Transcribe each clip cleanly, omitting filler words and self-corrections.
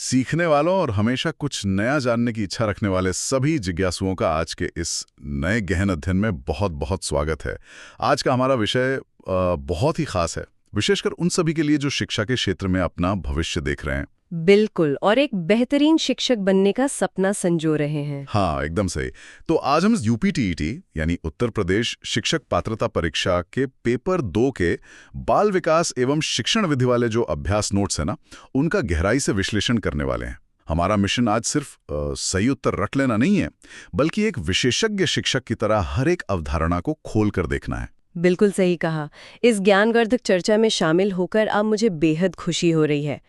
सीखने वालों और हमेशा कुछ नया जानने की इच्छा रखने वाले सभी जिज्ञासुओं का आज के इस नए गहन अध्ययन में बहुत बहुत स्वागत है। आज का हमारा विषय बहुत ही खास है, विशेषकर उन सभी के लिए जो शिक्षा के क्षेत्र में अपना भविष्य देख रहे हैं। बिल्कुल, और एक बेहतरीन शिक्षक बनने का सपना संजो रहे हैं। हाँ, एकदम सही। तो आज हम यूपीटीईटी यानी उत्तर प्रदेश शिक्षक पात्रता परीक्षा के पेपर 2 के बाल विकास एवं शिक्षण विधि वाले जो अभ्यास नोट्स है ना, उनका गहराई से विश्लेषण करने वाले हैं। हमारा मिशन आज सिर्फ सही उत्तर रट लेना नहीं है, बल्कि एक विशेषज्ञ शिक्षक की तरह हर एक अवधारणा को खोल कर देखना है। बिल्कुल सही कहा। इस ज्ञानवर्धक चर्चा में शामिल होकर अब मुझे बेहद खुशी हो रही है।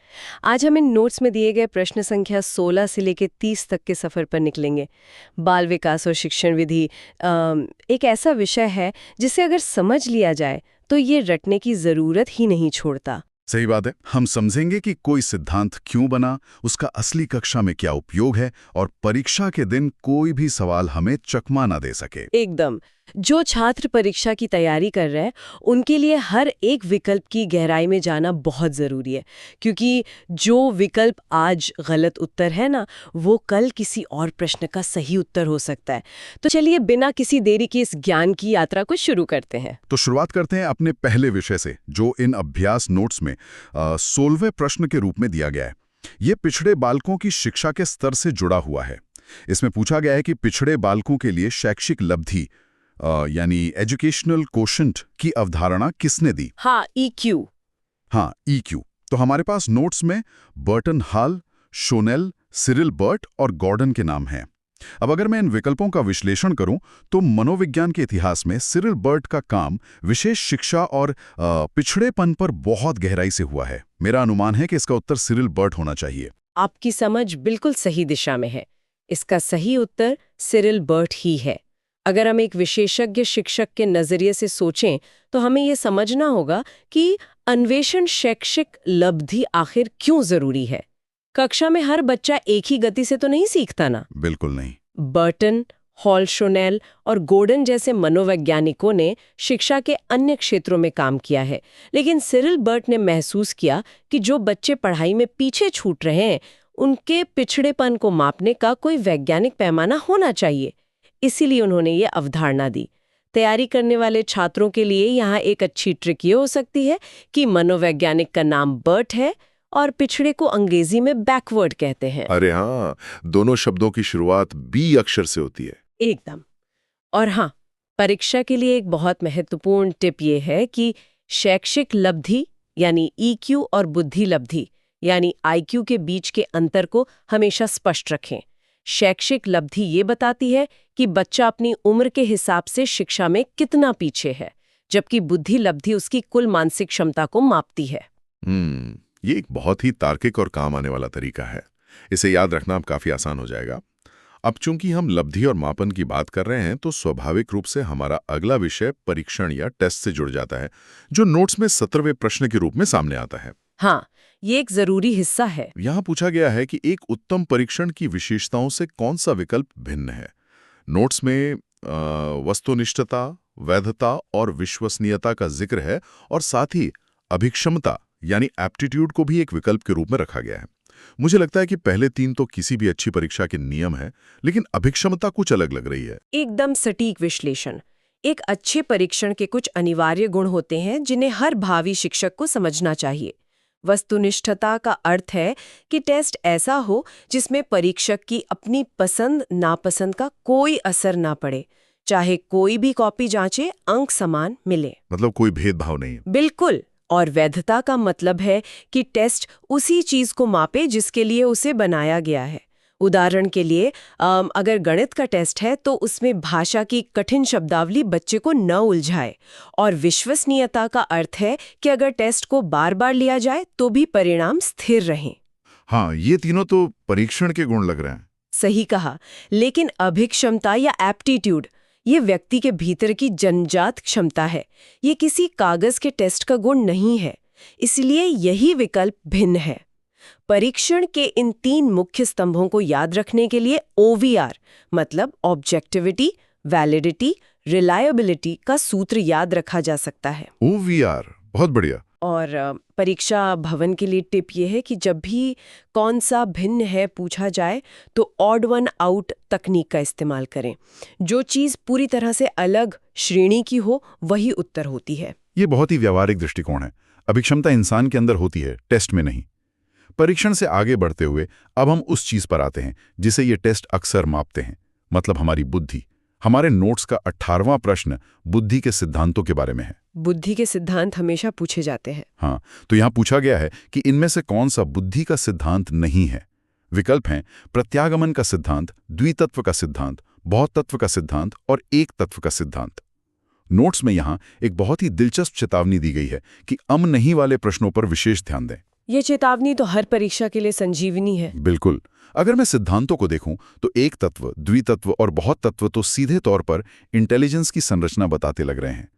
आज हम इन नोट्स में दिए गए प्रश्न संख्या 16 से लेकर 30 तक के सफर पर निकलेंगे। बाल विकास और शिक्षण विधि एक ऐसा विषय है जिसे अगर समझ लिया जाए तो ये रटने की जरूरत ही नहीं छोड़ता। सही बात है। हम समझेंगे कि कोई सिद्धांत क्यों बना, उसका असली कक्षा में क्या उपयोग है और परीक्षा के दिन कोई भी सवाल हमें चकमा ना दे सके। एकदम। जो छात्र परीक्षा की तैयारी कर रहे हैं उनके लिए हर एक विकल्प की गहराई में जाना बहुत ज़रूरी है, क्योंकि जो विकल्प आज गलत उत्तर है ना, वो कल किसी और प्रश्न का सही उत्तर हो सकता है। तो चलिए बिना किसी देरी के इस ज्ञान की यात्रा को शुरू करते हैं। तो शुरुआत करते हैं अपने पहले विषय से, जो इन अभ्यास नोट्स में 16वें प्रश्न के रूप में दिया गया है। ये पिछड़े बालकों की शिक्षा के स्तर से जुड़ा हुआ है। इसमें पूछा गया है कि पिछड़े बालकों के लिए शैक्षिक लब्धि यानी एजुकेशनल कोशेंट की अवधारणा किसने दी? हाँ, EQ। हाँ, EQ। तो हमारे पास नोट्स में बर्टन हॉल, शोनेल, सिरिल बर्ट और गॉर्डन के नाम हैं। अब अगर मैं इन विकल्पों का विश्लेषण करूं तो मनोविज्ञान के इतिहास में सिरिल बर्ट का काम विशेष शिक्षा और पिछड़ेपन पर बहुत गहराई से हुआ है। मेरा अनुमान है कि इसका उत्तर सिरिल बर्ट होना चाहिए। आपकी समझ बिल्कुल सही दिशा में है। इसका सही उत्तर सिरिल बर्ट ही है। अगर हम एक विशेषज्ञ शिक्षक के नजरिए से सोचें तो हमें यह समझना होगा कि अन्वेषण शैक्षिक लब्धि आखिर क्यों जरूरी है। कक्षा में हर बच्चा एक ही गति से तो नहीं सीखता ना। बिल्कुल नहीं। बर्टन, हॉल, शोनेल और गॉर्डन जैसे मनोवैज्ञानिकों ने शिक्षा के अन्य क्षेत्रों में काम किया है, लेकिन सिरिल बर्ट ने महसूस किया कि जो बच्चे पढ़ाई में पीछे छूट रहे हैं उनके पिछड़ेपन को मापने का कोई वैज्ञानिक पैमाना होना चाहिए। इसीलिए उन्होंने ये अवधारणा दी। तैयारी करने वाले छात्रों के लिए यहाँ एक अच्छी ट्रिक ये हो सकती है कि मनोवैज्ञानिक का नाम बर्ट है और पिछड़े को अंग्रेजी में बैकवर्ड कहते हैं। अरे हाँ, दोनों शब्दों की शुरुआत बी अक्षर से होती है। एकदम। और हाँ, परीक्षा के लिए एक बहुत महत्वपूर्ण टिप ये है कि शैक्षिक लब्धि यानी EQ और बुद्धि लब्धि यानी IQ के बीच के अंतर को हमेशा स्पष्ट रखें। शैक्षिक लब्धि ये बताती है कि बच्चा अपनी उम्र के हिसाब से शिक्षा में कितना पीछे है, जबकि बुद्धि लब्धि उसकी कुल मानसिक क्षमता को मापती है। ये एक बहुत ही तार्किक और काम आने वाला तरीका है। इसे याद रखना अब काफी आसान हो जाएगा। अब चूंकि हम लब्धि और मापन की बात कर रहे हैं तो स्वाभाविक रूप से हमारा अगला विषय परीक्षण या टेस्ट से जुड़ जाता है, जो नोट्स में 17वें प्रश्न के रूप में सामने आता है। हाँ, ये एक जरूरी हिस्सा है। यहाँ पूछा गया है कि एक उत्तम परीक्षण की विशेषताओं से कौन सा विकल्प भिन्न है। नोट्स में वस्तुनिष्ठता, वैधता और विश्वसनीयता का जिक्र है और साथ ही अभिक्षमता यानी एप्टीट्यूड को भी एक विकल्प के रूप में रखा गया है। मुझे लगता है कि पहले 3 तो किसी भी अच्छी परीक्षा के नियम है, लेकिन अभिक्षमता कुछ अलग लग रही है। एकदम सटीक विश्लेषण। एक अच्छे परीक्षण के कुछ अनिवार्य गुण होते हैं जिन्हें हर भावी शिक्षक को समझना चाहिए। वस्तुनिष्ठता का अर्थ है कि टेस्ट ऐसा हो जिसमें परीक्षक की अपनी पसंद नापसंद का कोई असर ना पड़े, चाहे कोई भी कॉपी जांचे अंक समान मिले। मतलब कोई भेदभाव नहीं। बिल्कुल। और वैधता का मतलब है कि टेस्ट उसी चीज को मापे जिसके लिए उसे बनाया गया है। उदाहरण के लिए अगर गणित का टेस्ट है तो उसमें भाषा की कठिन शब्दावली बच्चे को न उलझाए। और विश्वसनीयता का अर्थ है कि अगर टेस्ट को बार बार लिया जाए तो भी परिणाम स्थिर रहें। हाँ, ये तीनों तो परीक्षण के गुण लग रहे हैं। सही कहा। लेकिन अभिक्षमता या एप्टीट्यूड ये व्यक्ति के भीतर की जन्मजात क्षमता है। ये किसी कागज के टेस्ट का गुण नहीं है। इसलिए यही विकल्प भिन्न है। परीक्षण के इन 3 मुख्य स्तंभों को याद रखने के लिए OVR मतलब ऑब्जेक्टिविटी, वैलिडिटी, रिलायबिलिटी का सूत्र याद रखा जा सकता है। OVR, बहुत बढ़िया। और परीक्षा भवन के लिए टिप ये है कि जब भी कौन सा भिन्न है पूछा जाए तो ऑड वन आउट तकनीक का इस्तेमाल करें। जो चीज़ पूरी तरह से अलग श्रेणी की हो वही उत्तर होती है। ये बहुत ही व्यावहारिक दृष्टिकोण है। अभिक्षमता इंसान के अंदर होती है, टेस्ट में नहीं। परीक्षण से आगे बढ़ते हुए अब हम उस चीज पर आते हैं जिसे ये टेस्ट अक्सर मापते हैं, मतलब हमारी बुद्धि। हमारे नोट्स का 18वां प्रश्न बुद्धि के सिद्धांतों के बारे में है। बुद्धि के सिद्धांत हमेशा पूछे जाते हैं। हाँ, तो यहाँ पूछा गया है कि इनमें से कौन सा बुद्धि का सिद्धांत नहीं है। विकल्प हैं प्रत्यागमन का सिद्धांत, द्वितत्व का सिद्धांत, बहुत तत्व का सिद्धांत और एक तत्व का सिद्धांत। नोट्स में यहाँ एक बहुत ही दिलचस्प चेतावनी दी गई है कि नहीं वाले प्रश्नों पर विशेष ध्यान दें। ये चेतावनी तो हर परीक्षा के लिए संजीवनी है। बिल्कुल। अगर मैं सिद्धांतों को देखूं तो एक तत्व, द्वितत्व और बहुत तत्व तो सीधे तौर पर इंटेलिजेंस की संरचना बताते लग रहे हैं।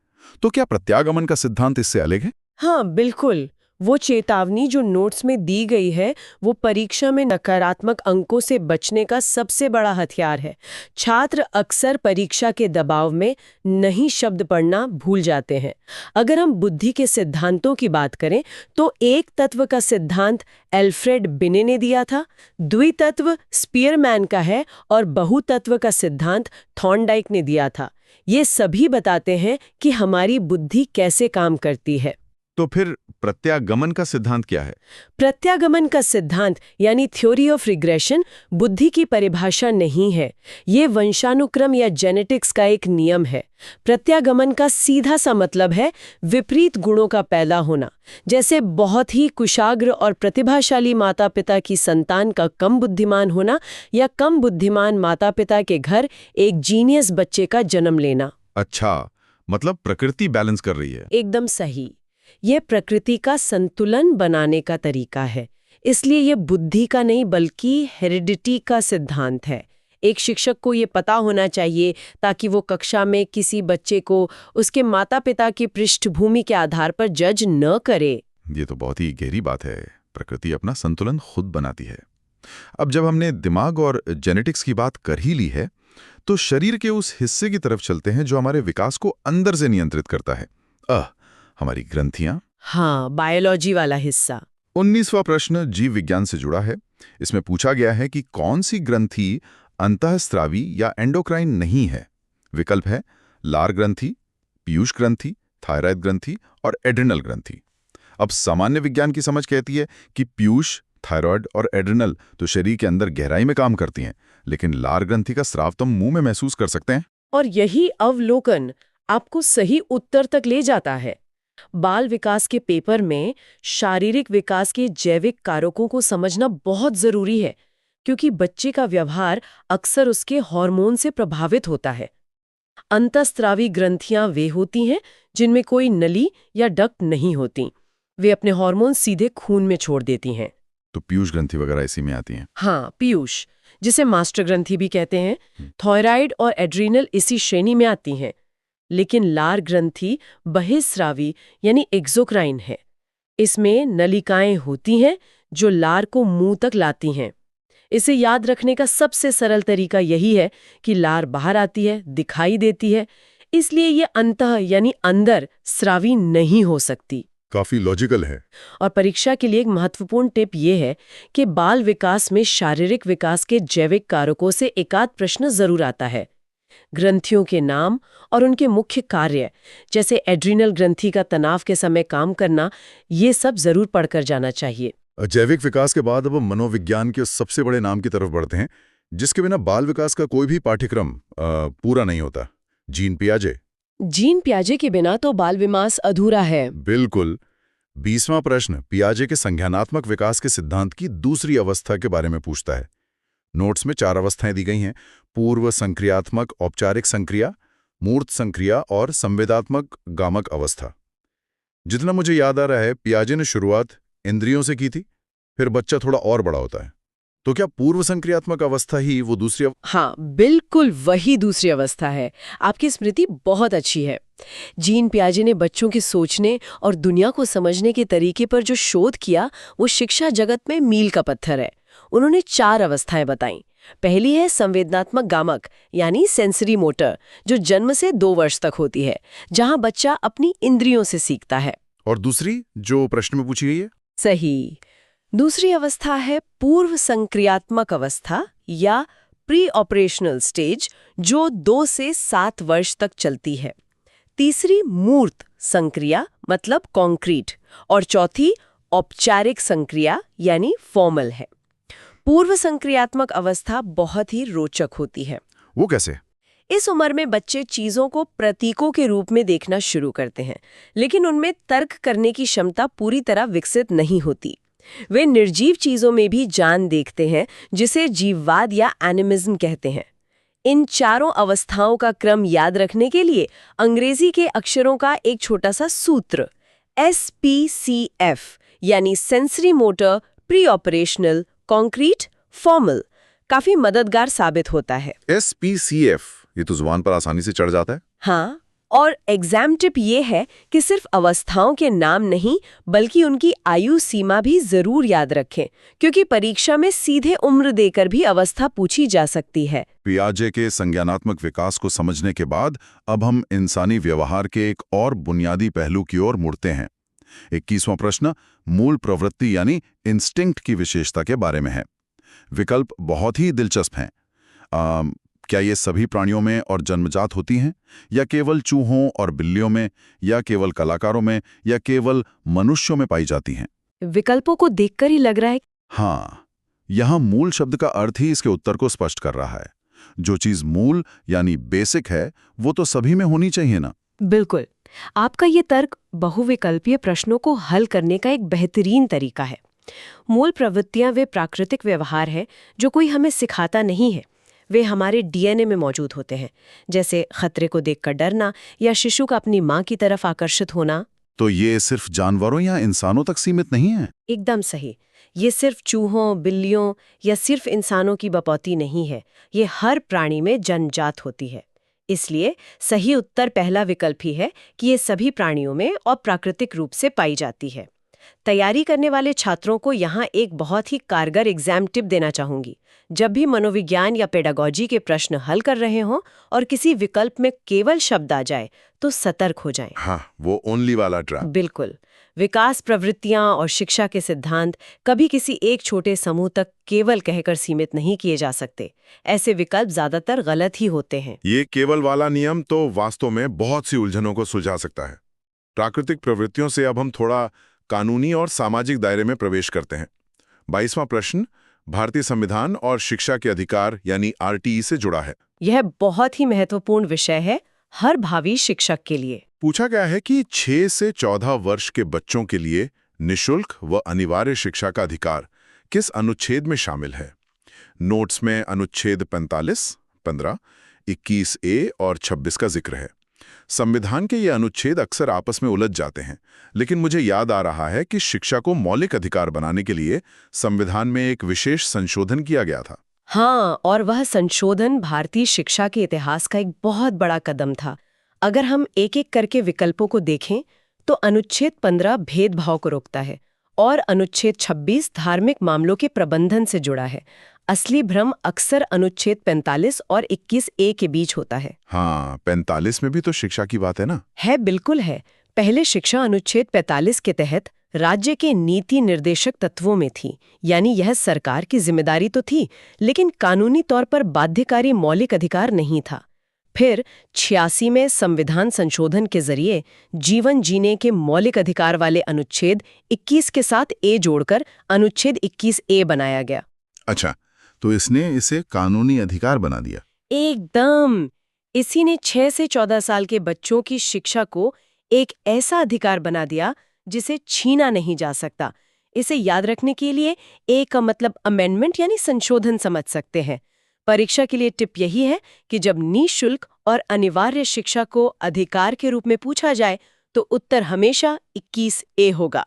तो क्या प्रत्यागमन का सिद्धांत इससे अलग है? हाँ बिल्कुल। वो चेतावनी जो नोट्स में दी गई है वो परीक्षा में नकारात्मक अंकों से बचने का सबसे बड़ा हथियार है। छात्र अक्सर परीक्षा के दबाव में नहीं शब्द पढ़ना भूल जाते हैं। अगर हम बुद्धि के सिद्धांतों की बात करें तो एक तत्व का सिद्धांत एल्फ्रेड बिने ने दिया था, द्वितत्व स्पीयरमैन का है और बहुतत्व का सिद्धांत थॉर्नडाइक ने दिया था। ये सभी बताते हैं कि हमारी बुद्धि कैसे काम करती है। तो फिर प्रत्यागमन का सिद्धांत क्या है? प्रत्यागमन का सिद्धांत यानी थ्योरी ऑफ रिग्रेशन बुद्धि की परिभाषा नहीं है। ये वंशानुक्रम या जेनेटिक्स का एक नियम है। प्रत्यागमन का सीधा सा मतलब है विपरीत गुणों का पैदा होना। जैसे बहुत ही कुशाग्र और प्रतिभाशाली माता पिता की संतान का कम बुद्धिमान होना या कम बुद्धिमान माता पिता के घर एक जीनियस बच्चे का जन्म लेना। अच्छा, मतलब प्रकृति बैलेंस कर रही है। एकदम सही। यह प्रकृति का संतुलन बनाने का तरीका है। इसलिए यह बुद्धि का नहीं बल्कि हेरिडिटी का सिद्धांत है। एक शिक्षक को ये पता होना चाहिए ताकि वो कक्षा में किसी बच्चे को उसके माता पिता की पृष्ठभूमि के आधार पर जज न करे। ये तो बहुत ही गहरी बात है। प्रकृति अपना संतुलन खुद बनाती है। अब जब हमने दिमाग और जेनेटिक्स की बात कर ही ली है तो शरीर के उस हिस्से की तरफ चलते हैं जो हमारे विकास को अंदर से नियंत्रित करता है। हमारी ग्रंथियां। हाँ, बायोलॉजी वाला हिस्सा। 19वां प्रश्न जीव विज्ञान से जुड़ा है। इसमें पूछा गया है कि कौन सी ग्रंथि अंतःस्रावी या एंडोक्राइन नहीं है। विकल्प है लार ग्रंथि, पीयूष ग्रंथि, थायराइड ग्रंथि और एड्रिनल ग्रंथि। अब सामान्य विज्ञान की समझ कहती है कि पीयूष, थायराइड और एड्रिनल तो शरीर के अंदर गहराई में काम करती हैं, लेकिन लार ग्रंथि का स्राव तो मुंह में महसूस कर सकते हैं। और यही अवलोकन आपको सही उत्तर तक ले जाता है। बाल विकास के पेपर में शारीरिक विकास के जैविक कारकों को समझना बहुत जरूरी है, क्योंकि बच्चे का व्यवहार अक्सर उसके हार्मोन से प्रभावित होता है। अंतःस्रावी ग्रंथियां वे होती हैं जिनमें कोई नली या डक्ट नहीं होती। वे अपने हार्मोन सीधे खून में छोड़ देती हैं। तो पीयूष ग्रंथि वगैरह इसी में आती हैं। हाँ, पीयूष, जिसे मास्टर ग्रंथि भी कहते हैं, थायराइड और एड्रिनल इसी श्रेणी में आती हैं। लेकिन लार ग्रंथि बहिस्रावी यानी एक्सोक्राइन है। इसमें नलिकाएं होती हैं जो लार को मुंह तक लाती हैं। इसे याद रखने का सबसे सरल तरीका यही है कि लार बाहर आती है, दिखाई देती है, इसलिए ये अंतः यानी अंदर स्रावी नहीं हो सकती। काफी लॉजिकल है। और परीक्षा के लिए एक महत्वपूर्ण टिप ये है कि बाल विकास में शारीरिक विकास के जैविक कारकों से एकाध प्रश्न जरूर आता है। ग्रंथियों के नाम और उनके मुख्य कार्य, जैसे एड्रिनल ग्रंथि का तनाव के समय काम करना, ये सब जरूर पढ़कर जाना चाहिए। जैविक विकास के बाद अब हम मनोविज्ञान के सबसे बड़े नाम की तरफ बढ़ते हैं, जिसके बिना बाल विकास का कोई भी पाठ्यक्रम पूरा नहीं होता। जीन पियाजे। जीन पियाजे के बिना तो बाल विकास अधूरा है। बिल्कुल। 20वां प्रश्न पियाजे के संज्ञानात्मक विकास के सिद्धांत की दूसरी अवस्था के बारे में पूछता है। नोट्स में 4 अवस्थाएं दी गई हैं: पूर्व संक्रियात्मक औपचारिक संक्रिया, मूर्त संक्रिया और संवेदात्मक गामक अवस्था। जितना मुझे याद आ रहा है, पियाजे ने शुरुआत इंद्रियों से की थी, फिर बच्चा थोड़ा और बड़ा होता है। तो क्या पूर्व संक्रियात्मक अवस्था ही वो दूसरी हाँ, बिल्कुल वही दूसरी अवस्था है। आपकी स्मृति बहुत अच्छी है। जीन पियाजे ने बच्चों के सोचने और दुनिया को समझने के तरीके पर जो शोध किया, वो शिक्षा जगत में मील का पत्थर है। उन्होंने 4 अवस्थाएं बताई। पहली है संवेदनात्मक गामक यानी सेंसरी मोटर, जो जन्म से 2 वर्ष तक होती है, जहां बच्चा अपनी इंद्रियों से सीखता है। और दूसरी जो प्रश्न में पूछी गई है? सही। दूसरी अवस्था है पूर्व संक्रियात्मक अवस्था या प्री ऑपरेशनल स्टेज, जो 2 से 7 वर्ष तक चलती है। तीसरी मूर्त संक्रिया मतलब कॉन्क्रीट, और चौथी औपचारिक संक्रिया यानी फॉर्मल है। पूर्व संक्रियात्मक अवस्था बहुत ही रोचक होती है। वो कैसे? इस उम्र में बच्चे चीजों को प्रतीकों के रूप में देखना शुरू करते हैं, लेकिन उनमें तर्क करने की क्षमता पूरी तरह विकसित नहीं होती। वे निर्जीव चीजों में भी जान देखते हैं, जिसे जीववाद या एनिमिज्म कहते हैं। इन चारों अवस्थाओं का क्रम याद रखने के लिए अंग्रेजी के अक्षरों का एक छोटा सा सूत्र SPCF यानी sensory motor, pre operational, concrete, formal काफी मददगार साबित होता है। SPCF, ये तो जुबान पर आसानी से चढ़ जाता है। हाँ, और एग्जाम टिप ये है कि सिर्फ अवस्थाओं के नाम नहीं बल्कि उनकी आयु सीमा भी जरूर याद रखें, क्योंकि परीक्षा में सीधे उम्र देकर भी अवस्था पूछी जा सकती है। पियाजे के संज्ञानात्मक विकास को समझने के बाद अब हम इंसानी व्यवहार के एक और बुनियादी पहलू की ओर मुड़ते हैं। 21वां प्रश्न मूल प्रवृत्ति यानी इंस्टिंक्ट की विशेषता के बारे में है। विकल्प बहुत ही दिलचस्प हैं। क्या ये सभी प्राणियों में और जन्मजात होती हैं, या केवल चूहों और बिल्लियों में, या केवल कलाकारों में, या केवल मनुष्यों में पाई जाती हैं? विकल्पों को देखकर ही लग रहा है। हाँ, यहाँ मूल शब्द का अर्थ ही इसके उत्तर को स्पष्ट कर रहा है। जो चीज मूल यानी बेसिक है, वो तो सभी में होनी चाहिए ना। बिल्कुल, आपका ये तर्क बहुविकल्पीय प्रश्नों को हल करने का एक बेहतरीन तरीका है। मूल प्रवृत्तियां वे प्राकृतिक व्यवहार है जो कोई हमें सिखाता नहीं है। वे हमारे DNA में मौजूद होते हैं, जैसे खतरे को देखकर डरना या शिशु का अपनी माँ की तरफ आकर्षित होना। तो ये सिर्फ जानवरों या इंसानों तक सीमित नहीं है? एकदम सही। ये सिर्फ चूहों, बिल्लियों या सिर्फ इंसानों की बपौती नहीं है। ये हर प्राणी में जन्मजात होती है। इसलिए सही उत्तर पहला विकल्प ही है कि ये सभी प्राणियों में और प्राकृतिक रूप से पाई जाती है। तैयारी करने वाले छात्रों को यहाँ एक बहुत ही कारगर एग्जाम टिप देना चाहूंगी। जब भी मनोविज्ञान या पेडागोजी के प्रश्न हल कर रहे हों और किसी विकल्प में केवल शब्द आ जाए तो सतर्क हो जाएं। हाँ, वो ओनली वाला ट्रैप। बिल्कुल। विकास प्रवृत्तियां और शिक्षा के सिद्धांत कभी किसी एक छोटे समूह तक केवल कहकर सीमित नहीं किए जा सकते। ऐसे विकल्प ज्यादातर गलत ही होते हैं। ये केवल वाला नियम तो वास्तव में बहुत सी उलझनों को सुलझा सकता है। प्राकृतिक प्रवृत्तियों से अब हम थोड़ा कानूनी और सामाजिक दायरे में प्रवेश करते हैं। 22वां प्रश्न भारतीय संविधान और शिक्षा के अधिकार यानी RTE से जुड़ा है। यह बहुत ही महत्वपूर्ण विषय है हर भावी शिक्षक के लिए। पूछा गया है कि 6 से 14 वर्ष के बच्चों के लिए निःशुल्क व अनिवार्य शिक्षा का अधिकार किस अनुच्छेद में शामिल है। नोट्स में अनुच्छेद 45, 15, 21A और 26 का जिक्र है। संविधान के ये अनुच्छेद अक्सर आपस में उलझ जाते हैं, लेकिन मुझे याद आ रहा है कि शिक्षा को मौलिक अधिकार बनाने के लिए संविधान में एक विशेष संशोधन किया गया था। हाँ, और वह संशोधन भारतीय शिक्षा के इतिहास का एक बहुत बड़ा कदम था। अगर हम एक एक करके विकल्पों को देखें तो अनुच्छेद 15 भेदभाव को रोकता है और अनुच्छेद 26 धार्मिक मामलों के प्रबंधन से जुड़ा है। असली भ्रम अक्सर अनुच्छेद 45 और 21A के बीच होता है। हाँ, 45 में भी तो शिक्षा की बात है ना? है, बिल्कुल है। पहले शिक्षा अनुच्छेद 45 के तहत राज्य के नीति निर्देशक तत्वों में थी, यानी यह सरकार की जिम्मेदारी तो थी, लेकिन कानूनी तौर पर बाध्यकारी मौलिक अधिकार नहीं था। फिर 86 में संविधान संशोधन के जरिए जीवन जीने के मौलिक अधिकार वाले अनुच्छेद 21 के साथ ए जोड़कर अनुच्छेद 21A बनाया गया। अच्छा, तो इसने इसे कानूनी अधिकार बना दिया। एकदम। इसी ने 6 से 14 साल के बच्चों की शिक्षा को एक ऐसा अधिकार बना दिया जिसे छीना नहीं जा सकता। इसे याद रखने के लिए एक मतलब अमेंडमेंट यानी संशोधन समझ सकते हैं। परीक्षा के लिए टिप यही है कि जब निःशुल्क और अनिवार्य शिक्षा को अधिकार के रूप में पूछा जाए तो उत्तर हमेशा 21A होगा।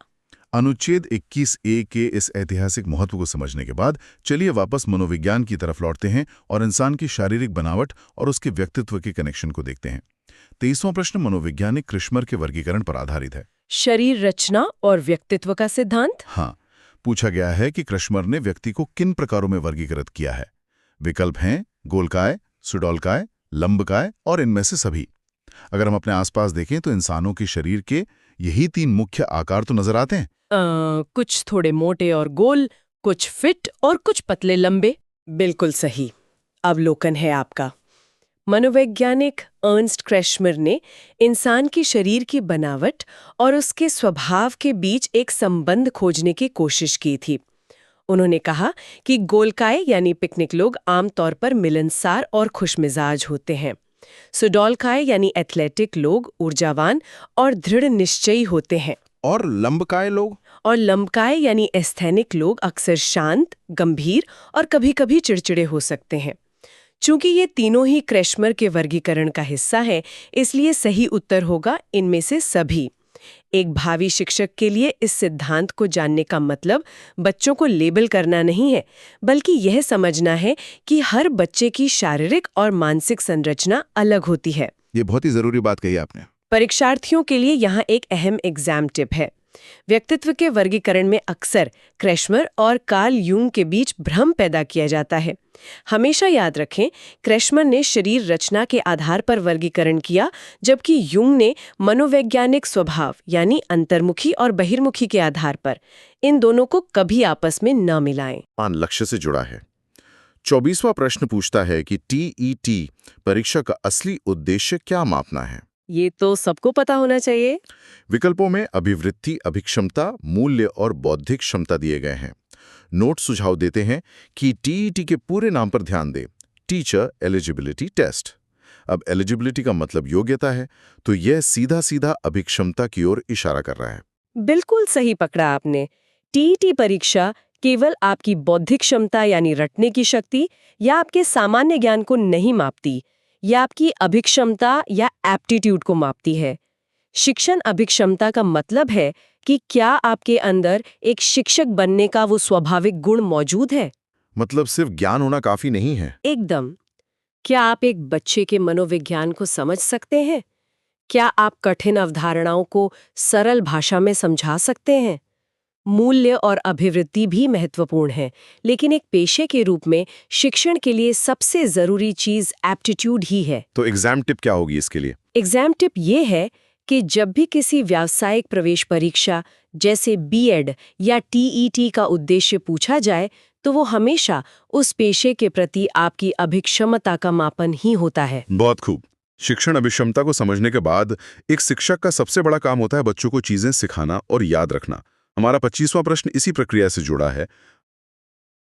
अनुच्छेद 21A के इस ऐतिहासिक महत्व को समझने के बाद चलिए वापस मनोविज्ञान की तरफ लौटते हैं और इंसान की शारीरिक बनावट और उसके व्यक्तित्व के कनेक्शन को देखते हैं। 23वां प्रश्न मनोवैज्ञानिक क्रिशमर के वर्गीकरण पर आधारित है। शरीर रचना और व्यक्तित्व का सिद्धांत। हाँ, पूछा गया है कि क्रिशमर ने व्यक्ति को किन प्रकारों में वर्गीकृत किया है। विकल्प हैं गोलकाय, सुडौलकाय, लंबकाय और इनमें से सभी। अगर हम अपने आसपास देखें तो इंसानों के शरीर के यही 3 मुख्य आकार तो नजर आते हैं। कुछ थोड़े मोटे और गोल, कुछ फिट और कुछ पतले लंबे। बिल्कुल सही अवलोकन है आपका। मनोवैज्ञानिक अर्नस्ट क्रेशमर ने इंसान के शरीर की बनावट और उसके स्वभाव के बीच एक संबंध खोजने की कोशिश की थी। उन्होंने कहा कि गोलकाय यानी पिकनिक लोग आमतौर पर मिलनसार और खुशमिजाज होते हैं। सुडौलकाय यानी एथलेटिक लोग ऊर्जावान और दृढ़ निश्चयी होते हैं। और लंबकाय लोग? और लंबकाय यानी एस्थेनिक लोग अक्सर शांत, गंभीर और कभी-कभी चिड़चिड़े हो सकते हैं। चूंकि ये तीनों ही क्रेशमर के वर्गीकरण का हिस्सा है, इसलिए सही उत्तर होगा इनमें से सभी। एक भावी शिक्षक के लिए इस सिद्धांत को जानने का मतलब बच्चों को लेबल करना नहीं है, बल्कि यह समझना है कि हर बच्चे की शारीरिक और मानसिक संरचना अलग होती है। ये बहुत ही जरूरी बात कही आपने। परीक्षार्थियों के लिए यहाँ एक अहम एग्जाम टिप है। व्यक्तित्व के वर्गीकरण में अक्सर क्रेशमर और कार्ल यूंग के बीच भ्रम पैदा किया जाता है। हमेशा याद रखें, क्रेशमर ने शरीर रचना के आधार पर वर्गीकरण किया, जबकि यूंग ने मनोवैज्ञानिक स्वभाव यानी अंतर्मुखी और बहिर्मुखी के आधार पर। इन दोनों को कभी आपस में न मिलाएं। लक्ष्य से जुड़ा है। 24वां प्रश्न पूछता है कि टीईटी परीक्षा का असली उद्देश्य क्या मापना है? ये तो सबको पता होना चाहिए। विकल्पों में अभिवृत्ति, अभिक्षमता, मूल्य और बौद्धिक क्षमता दिए गए हैं। नोट सुझाव देते हैं कि टीईटी के पूरे नाम पर ध्यान दें, टीचर एलिजिबिलिटी टेस्ट। अब एलिजिबिलिटी का मतलब योग्यता है, तो यह सीधा सीधा अभिक्षमता की ओर इशारा कर रहा है। बिल्कुल सही पकड़ा आपने। टीईटी परीक्षा केवल आपकी बौद्धिक क्षमता यानी रटने की शक्ति या आपके सामान्य ज्ञान को नहीं मापती, यह आपकी अभिक्षमता या एप्टीट्यूड को मापती है। शिक्षण अभिक्षमता का मतलब है कि क्या आपके अंदर एक शिक्षक बनने का वो स्वाभाविक गुण मौजूद है। मतलब सिर्फ ज्ञान होना काफी नहीं है। एकदम। क्या आप एक बच्चे के मनोविज्ञान को समझ सकते हैं? क्या आप कठिन अवधारणाओं को सरल भाषा में समझा सकते हैं? मूल्य और अभिवृत्ति भी महत्वपूर्ण है, लेकिन एक पेशे के रूप में शिक्षण के लिए सबसे जरूरी चीज एप्टीट्यूड ही है। तो एग्जाम टिप क्या होगी इसके लिए? एग्जाम टिप ये है कि जब भी किसी व्यावसायिक प्रवेश परीक्षा जैसे बीएड या टीईटी का उद्देश्य पूछा जाए, तो वो हमेशा उस पेशे के प्रति आपकी अभिक्षमता का मापन ही होता है। बहुत खूब। शिक्षण अभिक्षमता को समझने के बाद एक शिक्षक का सबसे बड़ा काम होता है बच्चों को चीजें सिखाना और याद रखना। हमारा 25वां प्रश्न इसी प्रक्रिया से जुड़ा है।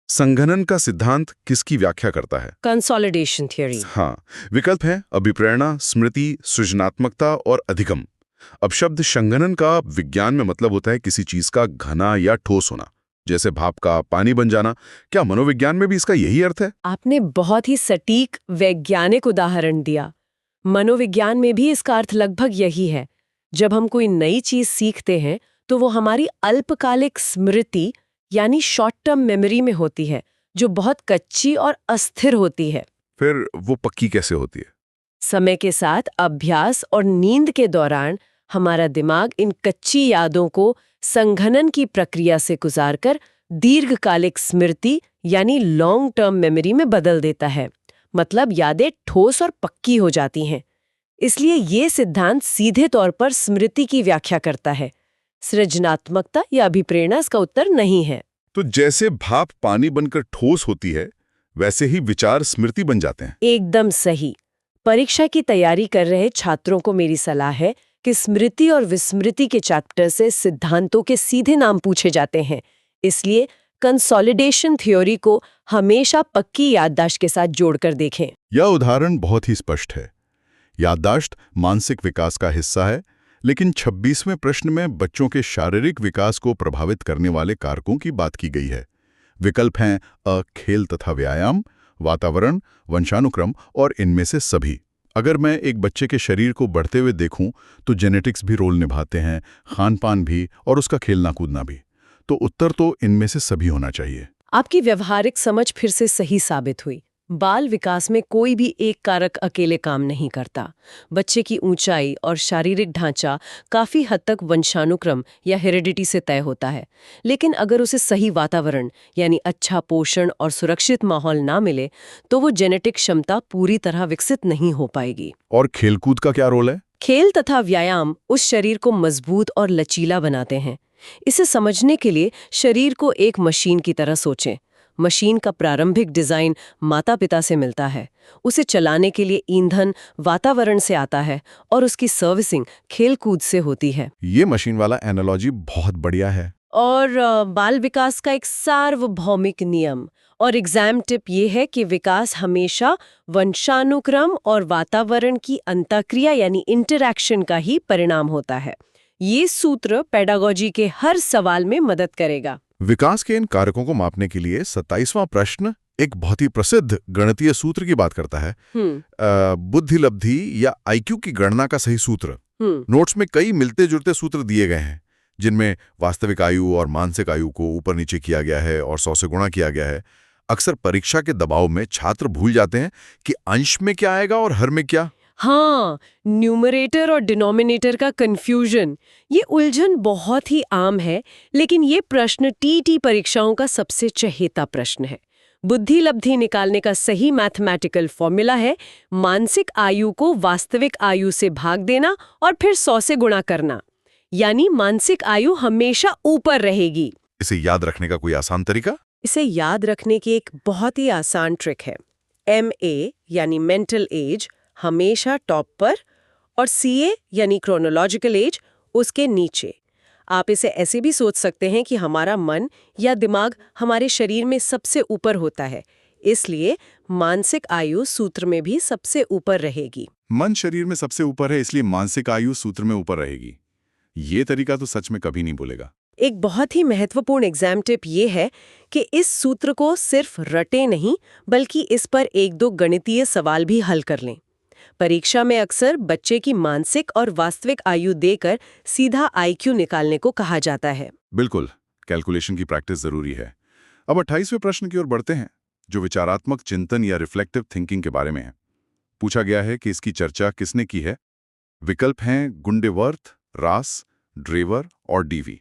संघनन का सिद्धांत किसकी व्याख्या करता है? Consolidation theory. हाँ, विकल्प है अभिप्रेरणा, स्मृति, सृजनात्मकता और अधिगम। अब शब्द संघनन का विज्ञान में मतलब होता है किसी चीज का घना या ठोस होना, जैसे भाप का पानी बन जाना। क्या मनोविज्ञान में भी इसका यही अर्थ है? आपने बहुत ही सटीक वैज्ञानिक उदाहरण दिया। मनोविज्ञान में भी इसका अर्थ लगभग यही है। जब हम कोई नई चीज सीखते हैं, तो वो हमारी अल्पकालिक स्मृति यानी शॉर्ट टर्म मेमोरी में होती है, जो बहुत कच्ची और अस्थिर होती है। फिर वो पक्की कैसे होती है? समय के साथ अभ्यास और नींद के दौरान हमारा दिमाग इन कच्ची यादों को संघनन की प्रक्रिया से गुजारकर दीर्घकालिक स्मृति यानी लॉन्ग टर्म मेमोरी में बदल देता है। मतलब यादें ठोस और पक्की हो जाती हैं। इसलिए ये सिद्धांत सीधे तौर पर स्मृति की व्याख्या करता है। सृजनात्मकता या अभिप्रेरणा इसका उत्तर नहीं है। तो जैसे भाप पानी बनकर ठोस होती है, वैसे ही विचार स्मृति बन जाते हैं। एकदम सही। परीक्षा की तैयारी कर रहे छात्रों को मेरी सलाह है कि स्मृति और विस्मृति के चैप्टर से सिद्धांतों के सीधे नाम पूछे जाते हैं। इसलिए कंसोलिडेशन थ्योरी को हमेशा पक्की याददाश्त के साथ जोड़कर देखें। यह उदाहरण बहुत ही स्पष्ट है। याददाश्त मानसिक विकास का हिस्सा है, लेकिन 26वें प्रश्न में बच्चों के शारीरिक विकास को प्रभावित करने वाले कारकों की बात की गई है। विकल्प हैं खेल तथा व्यायाम, वातावरण, वंशानुक्रम और इनमें से सभी। अगर मैं एक बच्चे के शरीर को बढ़ते हुए देखूं, तो जेनेटिक्स भी रोल निभाते हैं, खान पान भी और उसका खेलना कूदना भी। तो उत्तर तो इनमें से सभी होना चाहिए। आपकी व्यवहारिक समझ फिर से सही साबित हुई। बाल विकास में कोई भी एक कारक अकेले काम नहीं करता। बच्चे की ऊंचाई और शारीरिक ढांचा काफी हद तक वंशानुक्रम या हेरिडिटी से तय होता है। लेकिन अगर उसे सही वातावरण यानी अच्छा पोषण और सुरक्षित माहौल ना मिले, तो वो जेनेटिक क्षमता पूरी तरह विकसित नहीं हो पाएगी। और खेलकूद का क्या रोल है? खेल तथा व्यायाम उस शरीर को मजबूत और लचीला बनाते हैं। इसे समझने के लिए शरीर को एक मशीन की तरह सोचें। मशीन का प्रारंभिक डिजाइन माता-पिता से मिलता है। उसे चलाने के लिए ईंधन वातावरण से आता है और उसकी सर्विसिंग खेल-कूद से होती है। ये मशीन वाला एनालॉजी बहुत बढ़िया है। और बाल विकास का एक सार्वभौमिक नियम और एग्जाम टिप ये है कि विकास हमेशा वंशानुक्रम और वातावरण की अंतःक्रिया यानी इंटरैक्शन का ही परिणाम होता है। ये सूत्र पेडागोजी के हर सवाल में मदद करेगा। विकास के इन कारकों को मापने के लिए 27वां प्रश्न एक बहुत ही प्रसिद्ध गणितीय सूत्र की बात करता है। बुद्धिलब्धि या आईक्यू की गणना का सही सूत्र। नोट्स में कई मिलते जुलते सूत्र दिए गए हैं, जिनमें वास्तविक आयु और मानसिक आयु को ऊपर नीचे किया गया है और 100 से गुणा किया गया है। अक्सर परीक्षा के दबाव में छात्र भूल जाते हैं कि अंश में क्या आएगा और हर में क्या। हाँ, न्यूमरेटर और डिनोमिनेटर का कंफ्यूजन, ये उलझन बहुत ही आम है, लेकिन ये प्रश्न टीटी परीक्षाओं का सबसे चहेता प्रश्न है। बुद्धिलब्धि निकालने का सही मैथमेटिकल फॉर्मूला है मानसिक आयु को वास्तविक आयु से भाग देना और फिर 100 से गुणा करना, यानी मानसिक आयु हमेशा ऊपर रहेगी। इसे याद रखने का कोई आसान तरीका? इसे याद रखने की एक बहुत ही आसान ट्रिक है। MA यानी मेंटल एज हमेशा टॉप पर और CA यानी क्रोनोलॉजिकल एज उसके नीचे। आप इसे ऐसे भी सोच सकते हैं कि हमारा मन या दिमाग हमारे शरीर में सबसे ऊपर होता है, इसलिए मानसिक आयु सूत्र में भी सबसे ऊपर रहेगी। मन शरीर में सबसे ऊपर है, इसलिए मानसिक आयु सूत्र में ऊपर रहेगी। ये तरीका तो सच में कभी नहीं भूलेगा। एक बहुत ही महत्वपूर्ण एग्जाम टिप ये है कि इस सूत्र को सिर्फ रटे नहीं, बल्कि इस पर 1-2 गणितीय सवाल भी हल कर लें। परीक्षा में अक्सर बच्चे की मानसिक और वास्तविक आयु देकर सीधा IQ निकालने को कहा जाता है। बिल्कुल, कैलकुलेशन की प्रैक्टिस जरूरी है। अब 28वें प्रश्न की ओर बढ़ते हैं, जो विचारात्मक चिंतन या रिफ्लेक्टिव थिंकिंग के बारे में है। पूछा गया है कि इसकी चर्चा किसने की है। विकल्प हैं गुंडेवर्थ, रास, ड्रेवर और डीवी।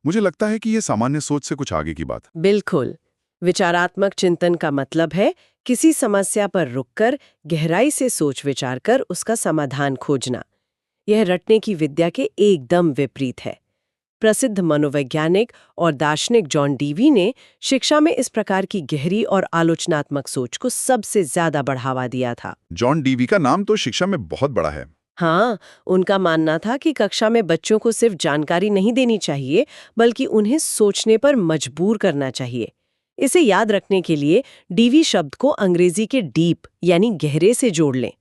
मुझे लगता है कि यह सामान्य सोच से कुछ आगे की बात। बिल्कुल, विचारात्मक चिंतन का मतलब है किसी समस्या पर रुककर गहराई से सोच विचार कर उसका समाधान खोजना। यह रटने की विद्या के एकदम विपरीत है। प्रसिद्ध मनोवैज्ञानिक और दार्शनिक जॉन डीवी ने शिक्षा में इस प्रकार की गहरी और आलोचनात्मक सोच को सबसे ज्यादा बढ़ावा दिया था। जॉन डीवी का नाम तो शिक्षा में बहुत बड़ा है। हाँ, उनका मानना था कि कक्षा में बच्चों को सिर्फ जानकारी नहीं देनी चाहिए, बल्कि उन्हें सोचने पर मजबूर करना चाहिए। इसे याद रखने के लिए डीवी शब्द को अंग्रेजी के डीप यानी गहरे से जोड़ लें।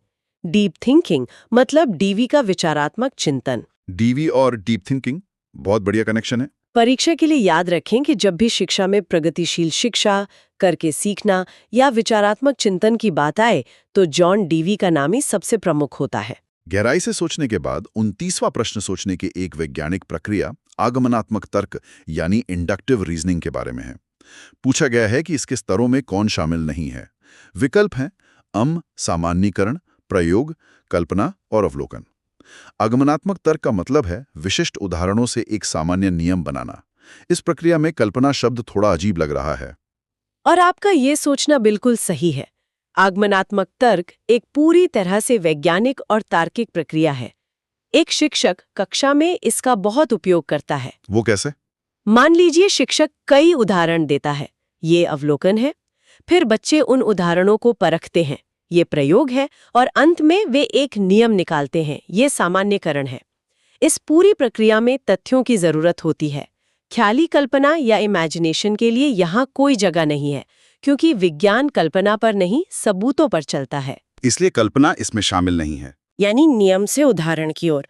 डीप थिंकिंग मतलब डीवी का विचारात्मक चिंतन। डीवी और डीप थिंकिंग बहुत बढ़िया कनेक्शन है। परीक्षा के लिए याद रखें कि जब भी शिक्षा में प्रगतिशील शिक्षा, करके सीखना या विचारात्मक चिंतन की बात आए, तो जॉन डीवी का नाम ही सबसे प्रमुख होता है। गहराई से सोचने के बाद 29वां प्रश्न सोचने की एक वैज्ञानिक प्रक्रिया आगमनात्मक तर्क यानी इंडक्टिव रीजनिंग के बारे में है। पूछा गया है कि इसके स्तरों में कौन शामिल नहीं है। विकल्प हैं सामान्यीकरण, प्रयोग, कल्पना और अवलोकन। आगमनात्मक तर्क का मतलब है विशिष्ट उदाहरणों से एक सामान्य नियम बनाना। इस प्रक्रिया में कल्पना शब्द थोड़ा अजीब लग रहा है। और आपका ये सोचना बिल्कुल सही है। आगमनात्मक तर्क एक पूरी तरह से वैज्ञानिक और तार्किक प्रक्रिया है। एक शिक्षक कक्षा में इसका बहुत उपयोग करता है। वो कैसे? मान लीजिए शिक्षक कई उदाहरण देता है, ये अवलोकन है। फिर बच्चे उन उदाहरणों को परखते हैं, ये प्रयोग है। और अंत में वे एक नियम निकालते हैं, ये सामान्यीकरण है। इस पूरी प्रक्रिया में तथ्यों की जरूरत होती है। ख्याली कल्पना या इमेजिनेशन के लिए यहाँ कोई जगह नहीं है, क्योंकि विज्ञान कल्पना पर नहीं, सबूतों पर चलता है। इसलिए कल्पना इसमें शामिल नहीं है। यानी नियम से उदाहरण की ओर।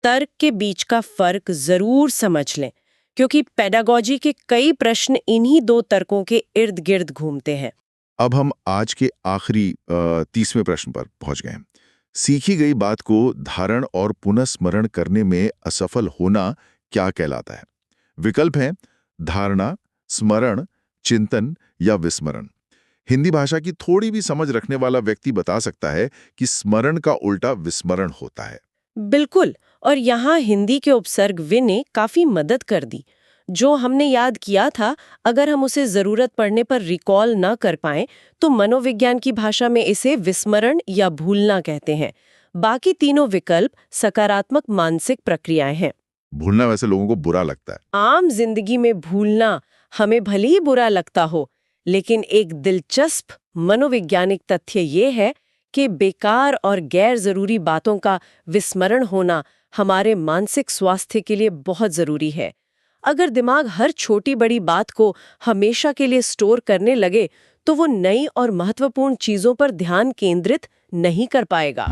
तर्क के बीच का फर्क जरूर समझ लें, क्योंकि पेडागोजी के कई प्रश्न इन्हीं 2 तर्कों के इर्द गिर्द घूमते हैं। अब हम आज के आखिरी 30वें प्रश्न पर पहुंच गए हैं। सीखी गई बात को धारण और पुनःस्मरण करने में असफल होना क्या कहलाता है? विकल्प हैं धारणा, स्मरण, चिंतन या विस्मरण। हिंदी भाषा की थोड़ी भी समझ रखने वाला व्यक्ति बता सकता है कि स्मरण का उल्टा विस्मरण होता है। बिल्कुल, और यहाँ हिंदी के उपसर्ग वि ने काफी मदद कर दी। जो हमने याद किया था, अगर हम उसे जरूरत पड़ने पर रिकॉल न कर पाएं, तो मनोविज्ञान की भाषा में इसे विस्मरण या भूलना कहते हैं। बाकी तीनों विकल्प सकारात्मक मानसिक प्रक्रियाएं हैं। भूलना वैसे लोगों को बुरा लगता है। आम जिंदगी में भूलना हमें भले ही बुरा लगता हो, लेकिन एक दिलचस्प मनोवैज्ञानिक तथ्य ये है कि बेकार और गैर जरूरी बातों का विस्मरण होना हमारे मानसिक स्वास्थ्य के लिए बहुत जरूरी है। अगर दिमाग हर छोटी बड़ी बात को हमेशा के लिए स्टोर करने लगे तो वो नई और महत्वपूर्ण चीजों पर ध्यान केंद्रित नहीं कर पाएगा।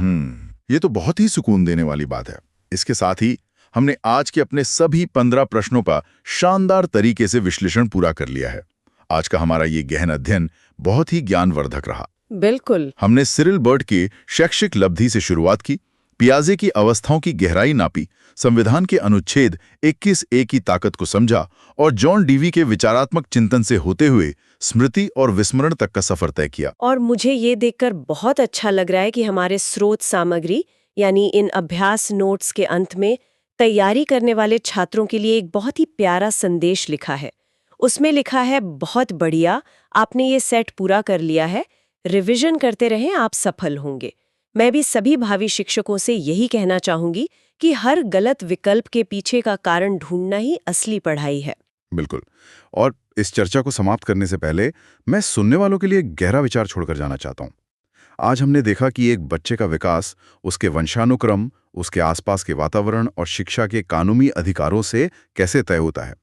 ये तो बहुत ही सुकून देने वाली बात है। इसके साथ ही हमने आज के अपने सभी 15 प्रश्नों का शानदार तरीके से विश्लेषण पूरा कर लिया है। आज का हमारा ये गहन अध्ययन बहुत ही ज्ञानवर्धक रहा। बिल्कुल। हमने सिरिल बर्ट की शैक्षिक लब्धि से शुरुआत की, पियाजे की अवस्थाओं की गहराई नापी, संविधान के अनुच्छेद 21A की ताकत को समझा और जॉन डीवी के विचारात्मक चिंतन से होते हुए स्मृति और विस्मरण तक का सफर तय किया। और मुझे ये देखकर बहुत अच्छा लग रहा है कि हमारे स्रोत सामग्री यानी इन अभ्यास नोट्स के अंत में तैयारी करने वाले छात्रों के लिए एक बहुत ही प्यारा संदेश लिखा है। उसमें लिखा है, बहुत बढ़िया, आपने ये सेट पूरा कर लिया है, रिवीजन करते रहें, आप सफल होंगे। मैं भी सभी भावी शिक्षकों से यही कहना चाहूंगी कि हर गलत विकल्प के पीछे का कारण ढूंढना ही असली पढ़ाई है। बिल्कुल। और इस चर्चा को समाप्त करने से पहले मैं सुनने वालों के लिए एक गहरा विचार छोड़कर जाना चाहता हूं। आज हमने देखा कि एक बच्चे का विकास उसके वंशानुक्रम, उसके आसपास के वातावरण और शिक्षा के कानूनी अधिकारों से कैसे तय होता है।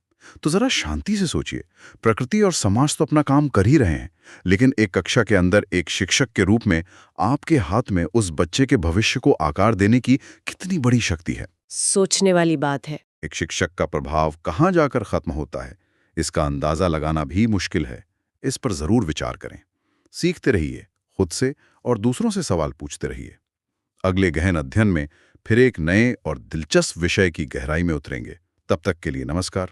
तो जरा शांति से सोचिए, प्रकृति और समाज तो अपना काम कर ही रहे हैं, लेकिन एक कक्षा के अंदर एक शिक्षक के रूप में आपके हाथ में उस बच्चे के भविष्य को आकार देने की कितनी बड़ी शक्ति है। सोचने वाली बात है। एक शिक्षक का प्रभाव कहाँ जाकर खत्म होता है, इसका अंदाजा लगाना भी मुश्किल है। इस पर जरूर विचार करें। सीखते रहिए, खुद से और दूसरों से सवाल पूछते रहिए। अगले गहन अध्ययन में फिर एक नए और दिलचस्प विषय की गहराई में उतरेंगे। तब तक के लिए नमस्कार।